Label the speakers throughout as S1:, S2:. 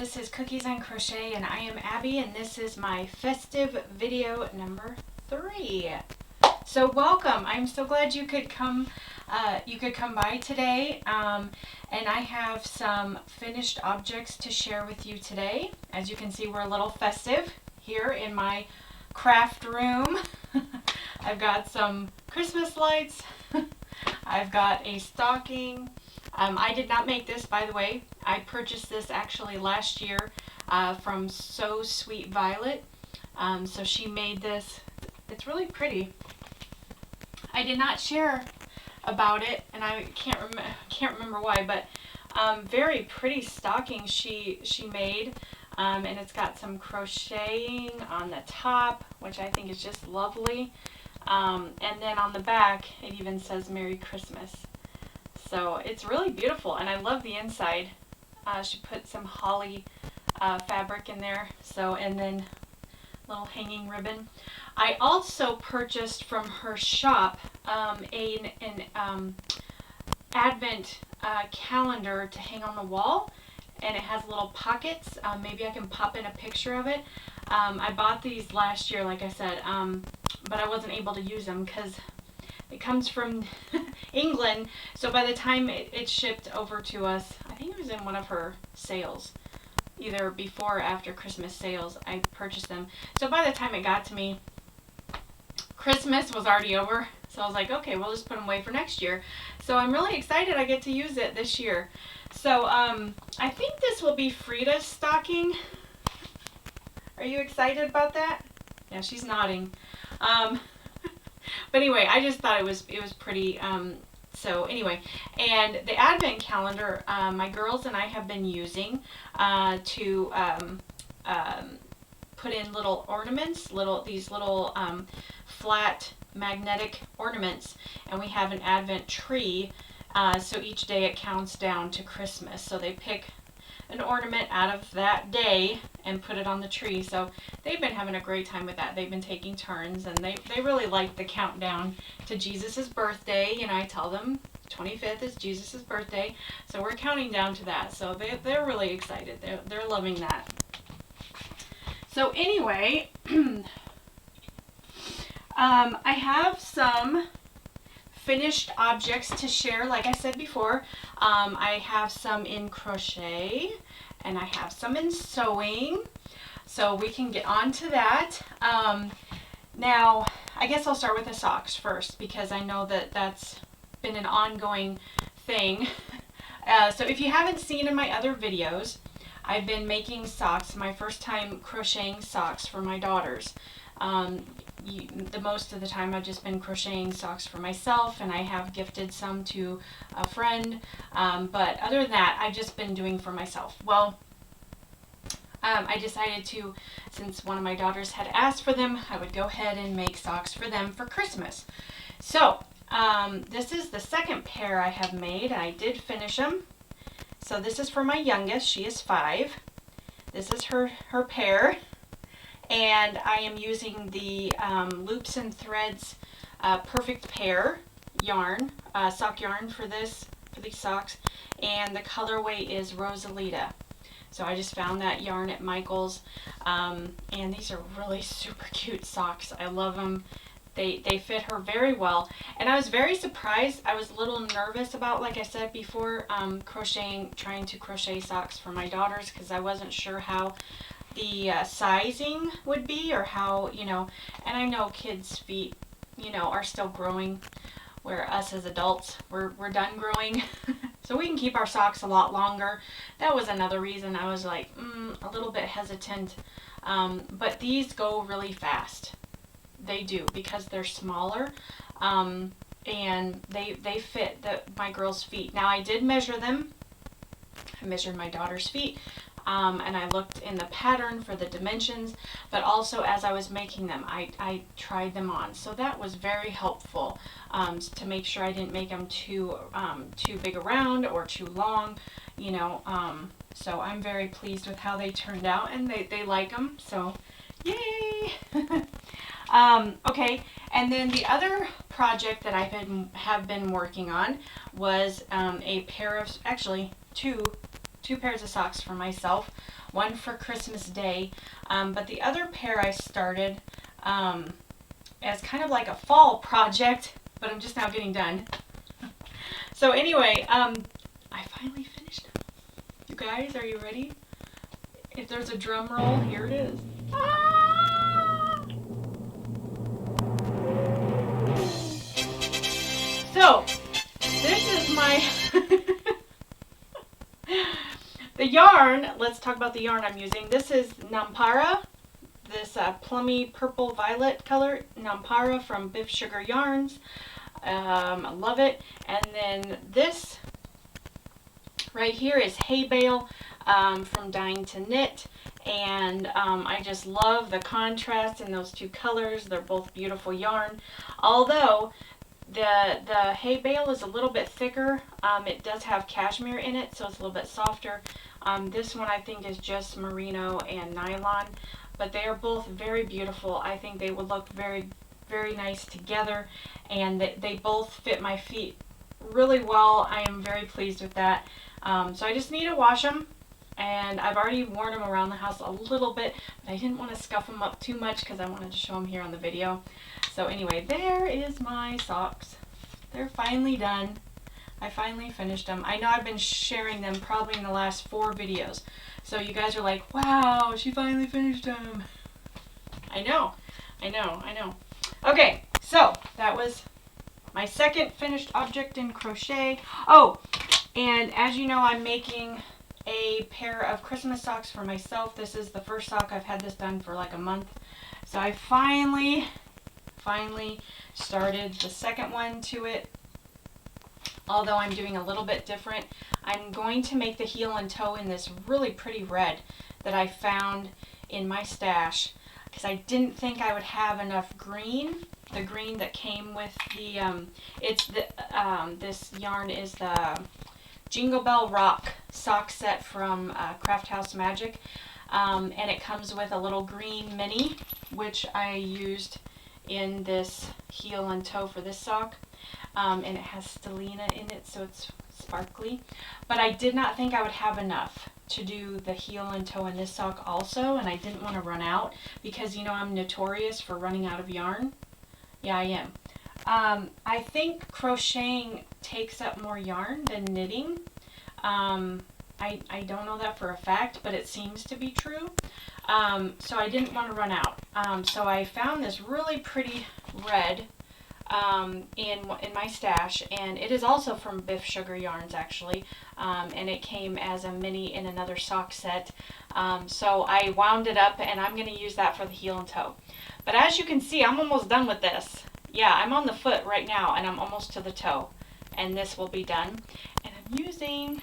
S1: This is Cookies and Crochet, and I am Abby, and this is my festive video number 3. So welcome. I'm so glad you could come. Come by today, and I have some finished objects to share with you today. As you can see, we're a little festive here in my craft room. I've got some Christmas lights. I've got a stocking. I did not make this, by the way. I purchased this actually last year from So Sweet Violet. So she made this. It's really pretty. I did not share about it, and I can't remember why, but very pretty stocking she made, and it's got some crocheting on the top, which I think is just lovely, and then on the back it even says Merry Christmas. So it's really beautiful, and I love the inside. She put some holly fabric in there, so, and then little hanging ribbon. I also purchased from her shop an advent calendar to hang on the wall, and it has little pockets. Maybe I can pop in a picture of it. I bought these last year, like I said, but I wasn't able to use them because it comes from England, so by the time it shipped over to us, I think it was in one of her sales, either before or after Christmas sales, I purchased them. So by the time it got to me, Christmas was already over. So I was like, okay, we'll just put them away for next year. So I'm really excited I get to use it this year. So I think this will be Frida's stocking. Are you excited about that? Yeah, she's nodding. But anyway, I just thought it was pretty. So anyway, and the advent calendar, my girls and I have been using to put in little ornaments, these little flat magnetic ornaments, and we have an advent tree, so each day it counts down to Christmas. So they pick an ornament out of that day and put it on the tree. So they've been having a great time with that. They've been taking turns, and they really like the countdown to Jesus's birthday. You know, I tell them 25th is Jesus's birthday, so we're counting down to that. So they're really excited. They're loving that. So anyway, I have some finished objects to share. Like I said before, I have some in crochet and I have some in sewing, so we can get on to that. Now I guess I'll start with the socks first, because I know that that's been an ongoing thing. So if you haven't seen in my other videos, I've been making socks. My first time crocheting socks for my daughters. The most of the time I've just been crocheting socks for myself, and I have gifted some to a friend, but other than that, I've just been doing for myself. Well, I decided to, since one of my daughters had asked for them, I would go ahead and make socks for them for Christmas. So this is the second pair I have made, and I did finish them. So this is for my youngest. She is 5. This is her pair. And I am using the Loops and Threads Perfect Pair yarn, sock yarn for these socks, and the colorway is Rosalita. So I just found that yarn at Michael's, and these are really super cute socks. I love them. They fit her very well, and I was very surprised. I was a little nervous about, like I said before, trying to crochet socks for my daughters, because I wasn't sure how the sizing would be, or how, you know, and I know kids' feet, you know, are still growing, where us as adults, we're done growing. So we can keep our socks a lot longer. That was another reason I was like a little bit hesitant, but these go really fast. They do, because they're smaller, and they fit my girls' feet. Now I did measure them. I measured my daughter's feet, and I looked in the pattern for the dimensions, but also as I was making them, I tried them on. So that was very helpful, to make sure I didn't make them too big around or too long, you know. So I'm very pleased with how they turned out, and they like them, so yay! Okay, and then the other project that I have been working on was a pair of, actually 2 two pairs of socks for myself, one for Christmas Day, but the other pair I started as kind of like a fall project, but I'm just now getting done. So anyway, I finally finished them. You guys, are you ready? If there's a drum roll, here it is. Ah! So, this is my the yarn. Let's talk about the yarn I'm using. This is Nampara, this plummy purple violet color, Nampara from Biff Sugar Yarns. I love it. And then this right here is Hay Bale from Dying to Knit. And I just love the contrast in those two colors. They're both beautiful yarn. Although the Hay Bale is a little bit thicker. It does have cashmere in it, so it's a little bit softer. This one I think is just merino and nylon, but they are both very beautiful. I think they would look very, very nice together, and they both fit my feet really well. I am very pleased with that. So I just need to wash them, and I've already worn them around the house a little bit, but I didn't want to scuff them up too much because I wanted to show them here on the video. So anyway, there is my socks. They're finally done. I finally finished them. I know I've been sharing them probably in the last 4 videos. So you guys are like, wow, she finally finished them. I know. Okay, so that was my second finished object in crochet. Oh, and as you know, I'm making a pair of Christmas socks for myself. This is the first sock. I've had this done for like a month. So I finally started the second one to it. Although I'm doing a little bit different. I'm going to make the heel and toe in this really pretty red that I found in my stash, because I didn't think I would have enough green. The green that came with the, this yarn is the Jingle Bell Rock sock set from Craft House Magic. And it comes with a little green mini, which I used in this heel and toe for this sock. And it has stellina in it, so it's sparkly. But I did not think I would have enough to do the heel and toe in this sock also, and I didn't want to run out because, you know, I'm notorious for running out of yarn. Yeah, I am. I think crocheting takes up more yarn than knitting. I don't know that for a fact, but it seems to be true. So I didn't want to run out. So I found this really pretty red in my stash, and it is also from Biff Sugar Yarns actually, and it came as a mini in another sock set. So I wound it up, and I'm going to use that for the heel and toe. But as you can see, I'm almost done with this. Yeah, I'm on the foot right now, and I'm almost to the toe, and this will be done. And I'm using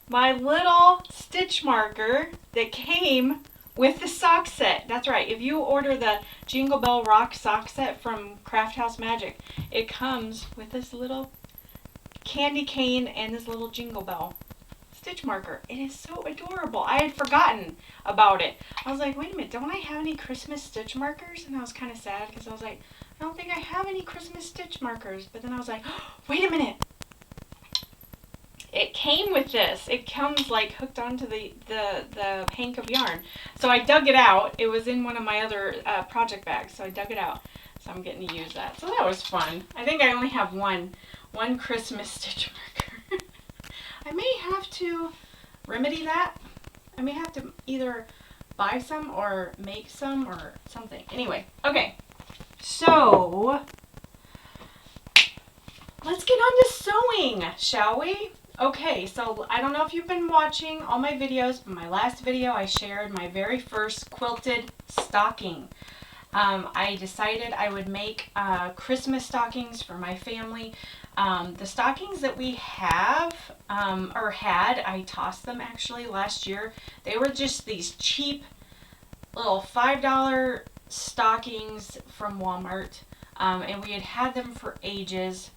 S1: my little stitch marker that came with the sock set. That's right. If you order the Jingle Bell Rock sock set from Craft House Magic, it comes with this little candy cane and this little jingle bell stitch marker. It is so adorable. I had forgotten about it. I was like, wait a minute, don't I have any Christmas stitch markers? And I was kind of sad because I was like, I don't think I have any Christmas stitch markers. But then I was like, oh, wait a minute. It came with this. It comes like hooked onto the hank of yarn. So I dug it out. It was in one of my other project bags, so I dug it out. So I'm getting to use that. So that was fun. I think I only have one Christmas stitch marker. I may have to remedy that. I may have to either buy some or make some or something. Anyway, okay. So let's get on to sewing, shall we? Okay, so I don't know if you've been watching all my videos, but my last video I shared my very first quilted stocking. I decided I would make Christmas stockings for my family. The stockings that we have, or had, I tossed them actually last year. They were just these cheap little $5 stockings from Walmart, and we had had them for ages.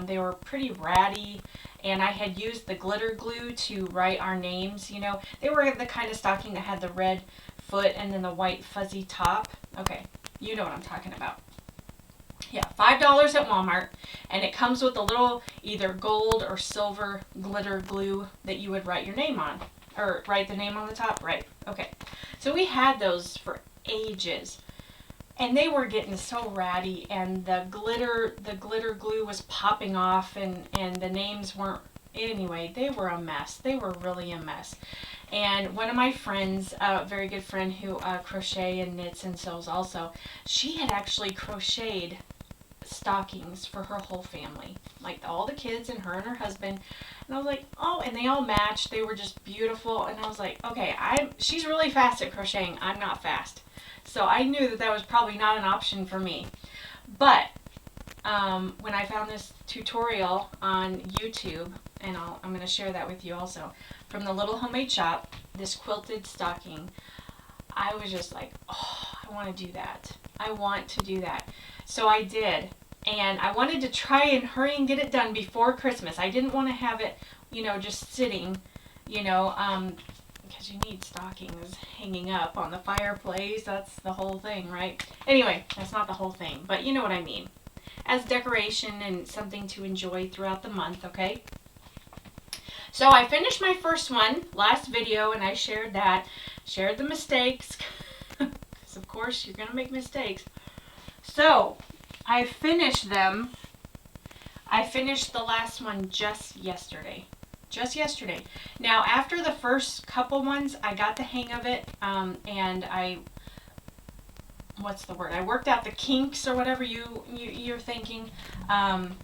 S1: They were pretty ratty, and I had used the glitter glue to write our names. You know, they were the kind of stocking that had the red foot and then the white fuzzy top. Okay, you know what I'm talking about. Yeah, $5 at Walmart, and it comes with a little either gold or silver glitter glue that you would write your name on, or write the name on the top, right? Okay, so we had those for ages, and they were getting so ratty, and the glitter glue was popping off, and the names weren't. Anyway, they were a mess. They were really a mess. And one of my friends, a very good friend who crochet and knits and sews also, she had actually crocheted stockings for her whole family, like all the kids and her and her husband. And I was like, oh, and they all matched. They were just beautiful. And I was like, okay, she's really fast at crocheting. I'm not fast. So I knew that was probably not an option for me. But when I found this tutorial on YouTube, and I'm going to share that with you also, from the Little Homemade Shop, this quilted stocking, I was just like, oh, I want to do that. I want to do that. So I did. And I wanted to try and hurry and get it done before Christmas. I didn't want to have it, just sitting, because you need stockings hanging up on the fireplace. That's the whole thing, right? Anyway, that's not the whole thing, but you know what I mean. As decoration and something to enjoy throughout the month, okay? So I finished my first one last video, and I shared that. Shared the mistakes, because of course you're going to make mistakes. So I finished them. I finished the last one just yesterday. Now, after the first couple ones, I got the hang of it, and what's the word? I worked out the kinks or whatever you're thinking. And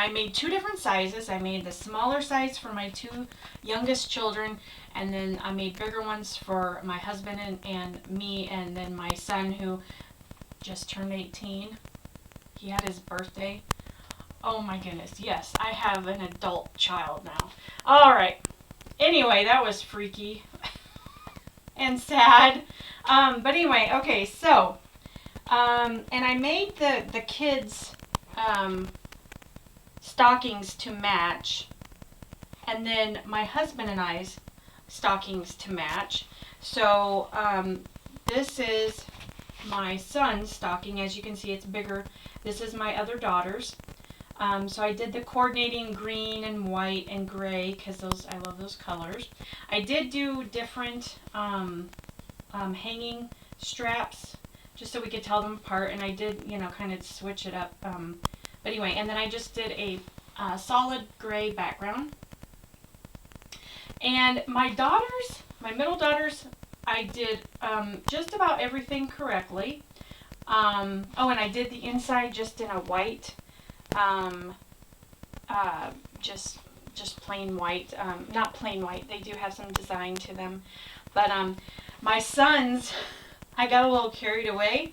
S1: I made 2 different sizes. I made the smaller size for my 2 youngest children, and then I made bigger ones for my husband and me, and then my son who just turned 18. He had his birthday. Oh my goodness, yes, I have an adult child now. All right. Anyway, that was freaky and sad. But anyway, okay, so, and I made the kids' stockings to match, and then my husband and I's stockings to match. So this is my son's stocking. As you can see, it's bigger. This is my other daughter's. So I did the coordinating green and white and gray, because I love those colors. I did do different hanging straps just so we could tell them apart, and I did, kind of switch it up. But anyway, and then I just did a solid gray background. And my middle daughters, I did just about everything correctly. Oh, and I did the inside just in a white, just plain white. Not plain white. They do have some design to them. But my sons, I got a little carried away.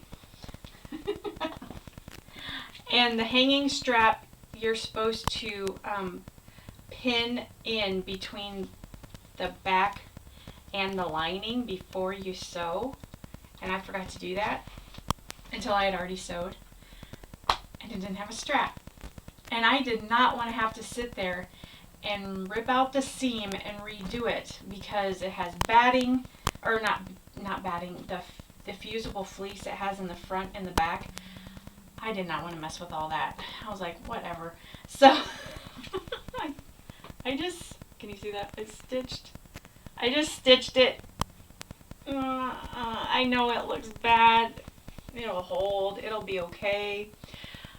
S1: And the hanging strap, you're supposed to pin in between the back and the lining before you sew. And I forgot to do that until I had already sewed. And it didn't have a strap. And I did not want to have to sit there and rip out the seam and redo it, because it has batting, or not batting, the fusible fleece it has in the front and the back. I did not want to mess with all that. I was like, whatever. So I just, can you see that? I just stitched it. I know it looks bad. It'll hold. It'll be okay.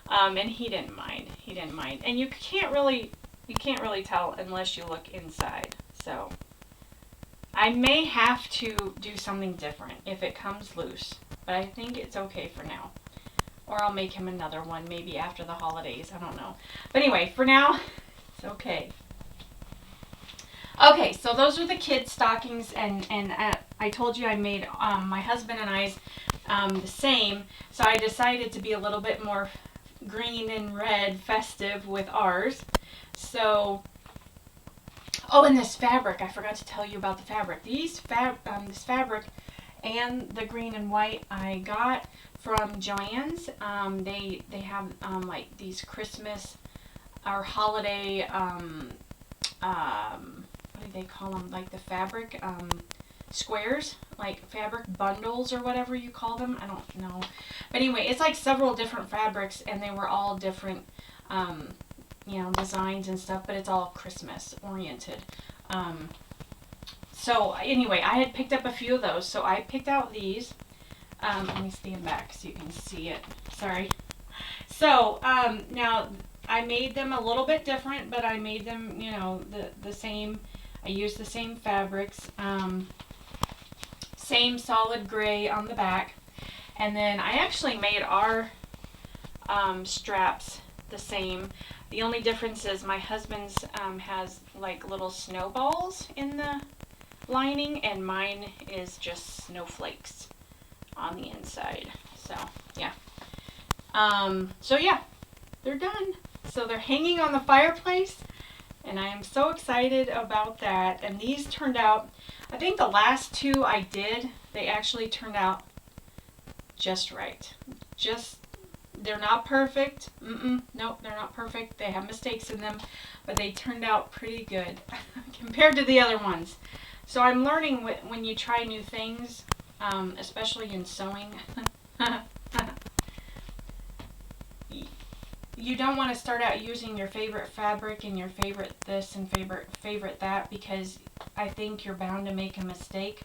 S1: And he didn't mind. And you can't really tell unless you look inside. So I may have to do something different if it comes loose, but I think it's okay for now. Or I'll make him another one maybe after the holidays. I don't know. But anyway, for now, it's okay. Okay, so those are the kids' stockings, and I told you I made my husband and I's the same. So I decided to be a little bit more green and red festive with ours. So, oh, and this fabric, I forgot to tell you about the fabric. This fabric and the green and white I got from Joann's. They have like these Christmas or holiday what do they call them? Like the fabric squares, like fabric bundles or whatever you call them. I don't know. But anyway, it's like several different fabrics, and they were all different, you know, designs and stuff, but it's all Christmas oriented. So anyway, I had picked up a few of those. So I picked out these. Let me stand back so you can see it. Sorry. So now I made them a little bit different, but I made them, you know, the same. I used the same fabrics, same solid gray on the back. And then I actually made our straps the same. The only difference is my husband's has like little snowballs in the lining, and mine is just snowflakes on the inside. So yeah. So yeah, they're done. So they're hanging on the fireplace, and I am so excited about that. And these turned out, I think the last two I did, they actually turned out just right. They're not perfect. Nope, they're not perfect. They have mistakes in them, but they turned out pretty good compared to the other ones. So I'm learning when you try new things, especially in sewing. You don't want to start out using your favorite fabric and your favorite this and favorite that, because I think you're bound to make a mistake.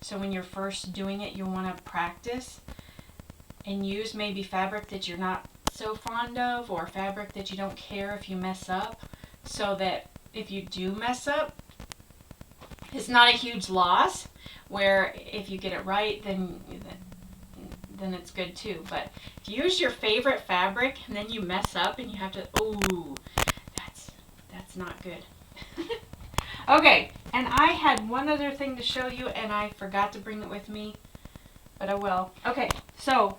S1: So when you're first doing it, you want to practice and use maybe fabric that you're not so fond of, or fabric that you don't care if you mess up, so that if you do mess up, it's not a huge loss, where if you get it right, then it's good too. But if you use your favorite fabric and then you mess up and you have to, ooh, that's not good. Okay, and I had one other thing to show you, and I forgot to bring it with me, but I will. Okay, so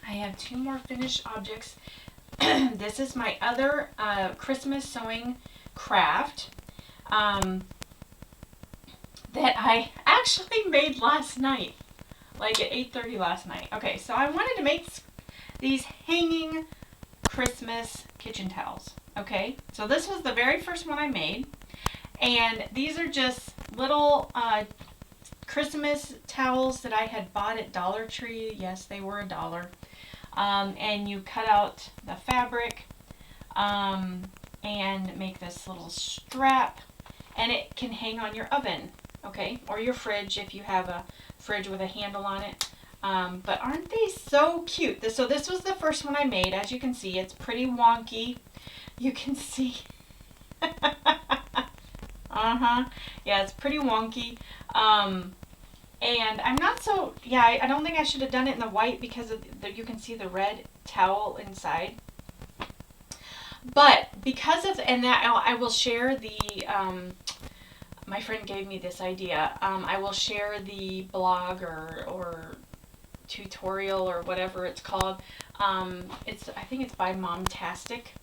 S1: I have two more finished objects. This is my other Christmas sewing craft that I actually made last night, like at 8:30 last night. Okay, so I wanted to make these hanging Christmas kitchen towels. Okay, so this was the very first one I made, and these are just little Christmas towels that I had bought at Dollar Tree. Yes, they were $1. And you cut out the fabric and make this little strap, and it can hang on your oven, okay, or your fridge if you have a fridge with a handle on it. But aren't they so cute? So this was the first one I made. As you can see, it's pretty wonky. You can see. Yeah, it's pretty wonky. And I'm not so, yeah, I don't think I should have done it in the white, because of you can see the red towel inside. But because of, and that I will share the, my friend gave me this idea. I will share the blog or tutorial or whatever it's called. I think it's by Momtastic.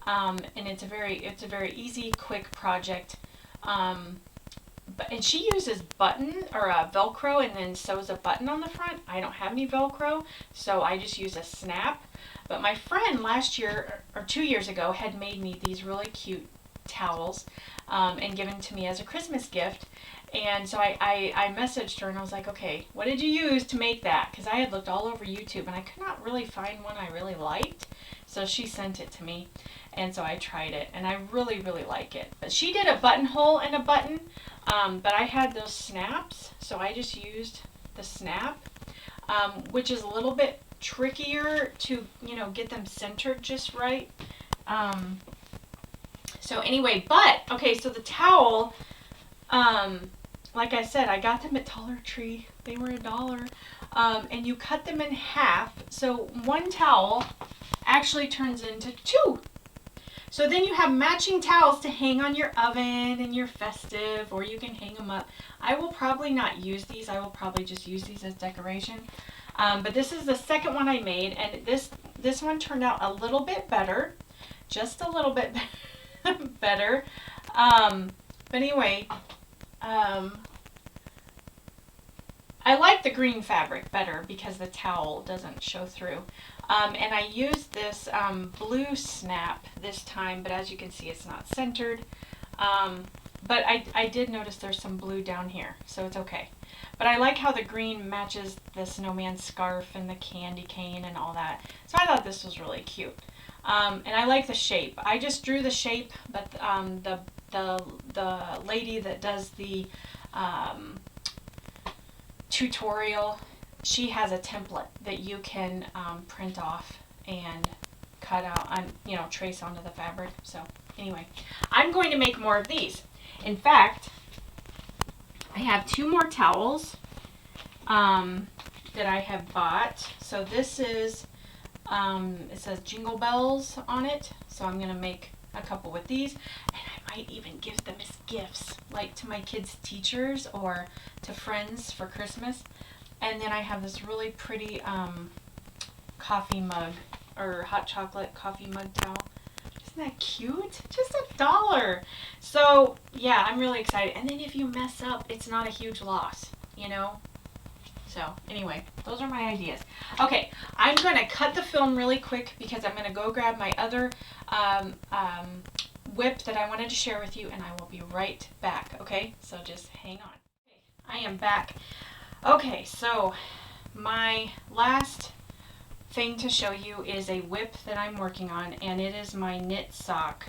S1: And it's a very easy, quick project. And she uses button or Velcro, and then sews a button on the front. I don't have any Velcro, so I just use a snap. But my friend last year or 2 years ago had made me these really cute towels and given to me as a Christmas gift. And so I messaged her and I was like, okay, what did you use to make that? Because I had looked all over YouTube and I could not really find one I really liked. So she sent it to me, and so I tried it, and I really, really like it. But she did a buttonhole and a button, but I had those snaps, so I just used the snap, which is a little bit trickier to, you know, get them centered just right. So anyway, but, okay, so the towel, like I said, I got them at Dollar Tree. They were $1. And you cut them in half, so one towel actually turns into 2. So then you have matching towels to hang on your oven and your Festive, or you can hang them up. I will probably not use these. I will probably just use these as decoration. But this is the second one I made, and this one turned out a little bit better, just a little bit better. But anyway, I like the green fabric better because the towel doesn't show through. And I used this blue snap this time, but as you can see, it's not centered. but I did notice there's some blue down here, so it's okay. But I like how the green matches the snowman scarf and the candy cane and all that. So I thought this was really cute. And I like the shape. I just drew the shape, but the lady that does the tutorial, she has a template that you can print off and cut out and, you know, trace onto the fabric. So anyway, I'm going to make more of these. In fact, I have 2 more towels that I have bought. So this is, it says Jingle Bells on it. So I'm going to make a couple with these. And I might even give them as gifts, like to my kids' teachers or to friends for Christmas. And then I have this really pretty coffee mug or hot chocolate coffee mug towel. Isn't that cute? Just $1. So yeah, I'm really excited. And then if you mess up, it's not a huge loss, you know? So anyway, those are my ideas. Okay, I'm going to cut the film really quick because I'm going to go grab my other whip that I wanted to share with you, and I will be right back, okay? So just hang on. I am back. Okay, so my last thing to show you is a whip that I'm working on, and it is my knit sock.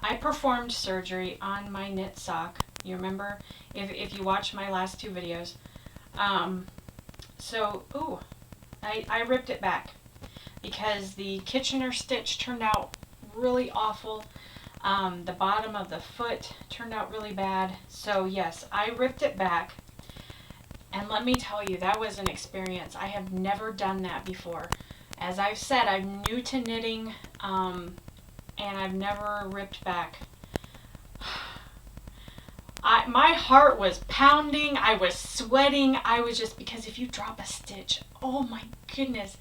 S1: I performed surgery on my knit sock. You remember if you watch my last 2 videos. I ripped it back because the Kitchener stitch turned out really awful. The bottom of the foot turned out really bad. So yes, I ripped it back. And let me tell you, that was an experience. I have never done that before. As I've said, I'm new to knitting, and I've never ripped back. My heart was pounding. I was sweating. I was just, because if you drop a stitch, oh my goodness,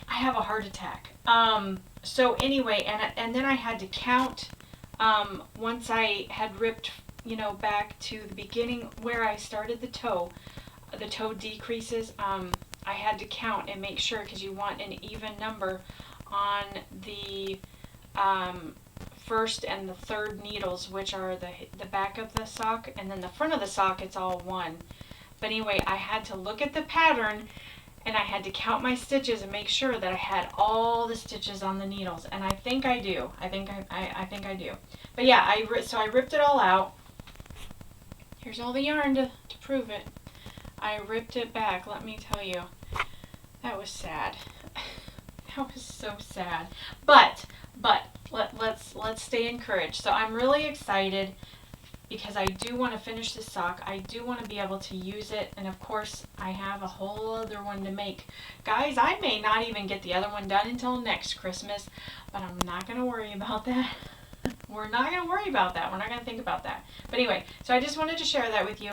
S1: I have a heart attack. So anyway, and then I had to count, once I had ripped, you know, back to the beginning where I started the toe decreases. I had to count and make sure, because you want an even number on the first and the third needles, which are the back of the sock, and then the front of the sock, it's all 1. But anyway, I had to look at the pattern, and I had to count my stitches and make sure that I had all the stitches on the needles, and I think I do. I think I do. But yeah, so I ripped it all out. Here's all the yarn to prove it. I ripped it back. Let me tell you, that was sad. That was so sad. But let's stay encouraged. So I'm really excited because I do want to finish this sock. I do want to be able to use it, and of course I have a whole other one to make. Guys, I may not even get the other one done until next Christmas, but I'm not going to worry about that. We're not going to worry about that. We're not going to think about that. But anyway, so I just wanted to share that with you.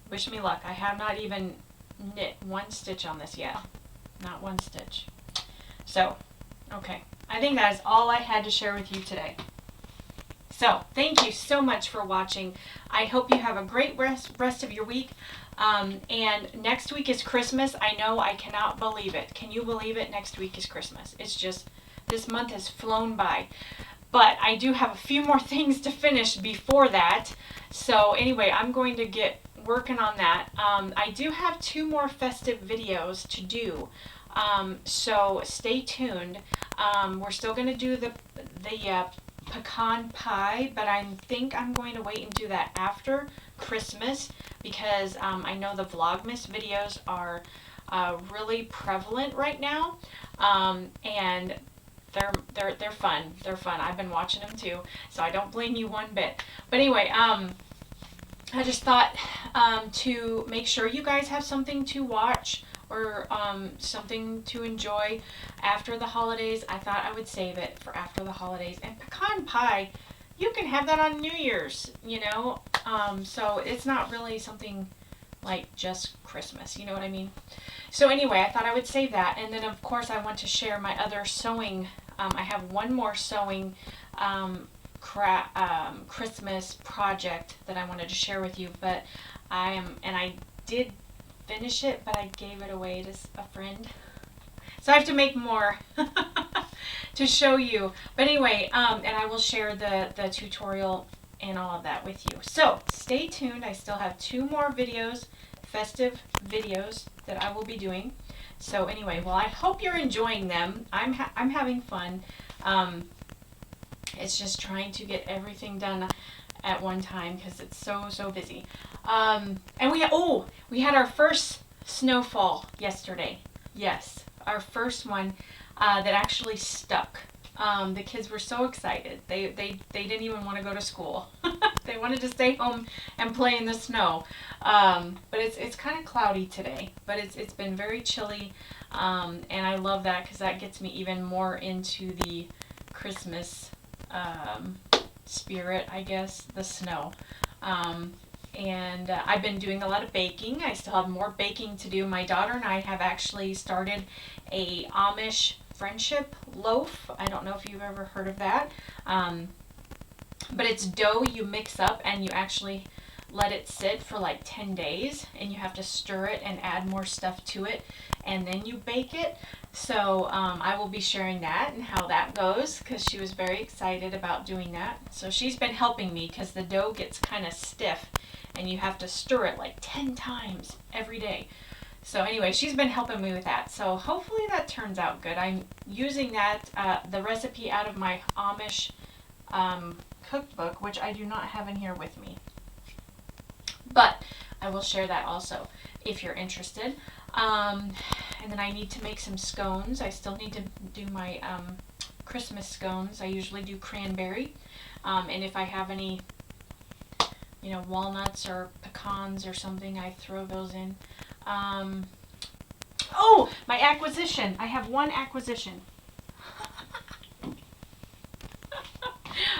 S1: Wish me luck. I have not even knit 1 stitch on this yet. Not 1 stitch. So, okay. I think that is all I had to share with you today. So, thank you so much for watching. I hope you have a great rest of your week. And next week is Christmas. I know, I cannot believe it. Can you believe it? Next week is Christmas. It's just, this month has flown by. But I do have a few more things to finish before that. So anyway, I'm going to get working on that. I do have 2 more festive videos to do. So stay tuned. We're still going to do the pecan pie, but I think I'm going to wait and do that after Christmas because I know the Vlogmas videos are really prevalent right now, and they're fun. They're fun. I've been watching them too, so I don't blame you one bit. But anyway, I just thought to make sure you guys have something to watch or something to enjoy after the holidays. I thought I would save it for after the holidays. And pecan pie, you can have that on New Year's, you know. So it's not really something like just Christmas, you know what I mean? So anyway, I thought I would save that. And then of course I want to share my other sewing. I have one more sewing Christmas project that I wanted to share with you, but I did finish it, but I gave it away to a friend. So I have to make more. to show you. But anyway, and I will share the tutorial and all of that with you. So stay tuned. I still have 2 more videos, festive videos that I will be doing. So anyway, well, I hope you're enjoying them. I'm having fun. It's just trying to get everything done at one time because it's so busy. And we had our first snowfall yesterday. Yes, our first one that actually stuck. The kids were so excited. They didn't even want to go to school. They wanted to stay home and play in the snow. But it's kind of cloudy today. But it's been very chilly, and I love that because that gets me even more into the Christmas spirit, I guess, the snow. And I've been doing a lot of baking. I still have more baking to do. My daughter and I have actually started a Amish friendship loaf. I don't know if you've ever heard of that. But it's dough you mix up and you actually let it sit for like 10 days and you have to stir it and add more stuff to it and then you bake it. So I will be sharing that and how that goes because she was very excited about doing that. So she's been helping me because the dough gets kind of stiff and you have to stir it like 10 times every day. So anyway, she's been helping me with that. So hopefully that turns out good. I'm using that, the recipe out of my Amish cookbook, which I do not have in here with me. But I will share that also if you're interested. And then I need to make some scones. I still need to do my Christmas scones. I usually do cranberry. And if I have any, walnuts or pecans or something, I throw those in. Oh, my acquisition. I have one acquisition.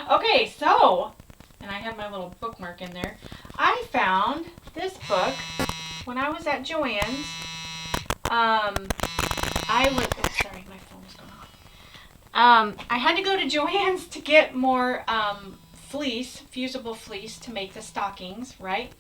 S1: Okay, so, and I have my little bookmark in there. I found this book when I was at Joann's. Sorry, my phone was going off. I had to go to Joann's to get more fusible fleece to make the stockings, right?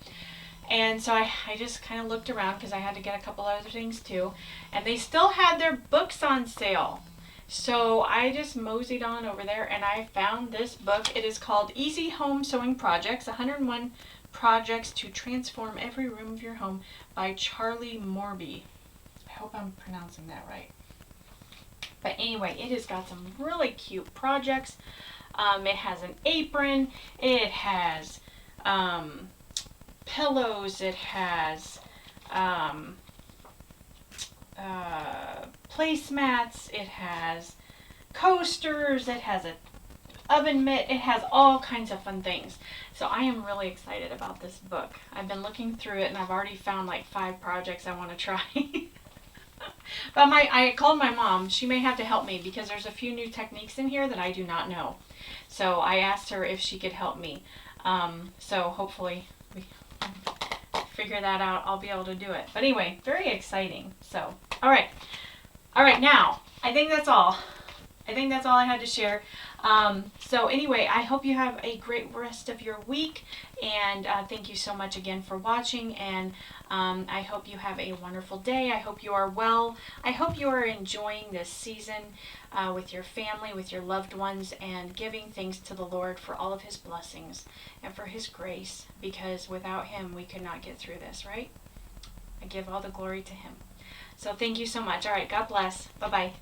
S1: And so I just kind of looked around because I had to get a couple other things too. And they still had their books on sale. So I just moseyed on over there and I found this book. It is called Easy Home Sewing Projects, 101 Projects to Transform Every Room of Your Home by Charlie Morby. I hope I'm pronouncing that right. But anyway, it has got some really cute projects. It has an apron. It has pillows. It has placemats. It has coasters. It has a oven mitt. It has all kinds of fun things. So I am really excited about this book. I've been looking through it and I've already found like 5 projects I want to try. But I called my mom. She may have to help me because there's a few new techniques in here that I do not know. So I asked her if she could help me. So hopefully we figure that out. I'll be able to do it. But anyway, very exciting. So, all right. Now, I think that's all. I had to share. So anyway, I hope you have a great rest of your week, and thank you so much again for watching, and I hope you have a wonderful day. I hope you are well. I hope you are enjoying this season with your family, with your loved ones, and giving thanks to the Lord for all of His blessings and for His grace, because without Him, we could not get through this, right? I give all the glory to Him. So thank you so much. All right, God bless. Bye-bye.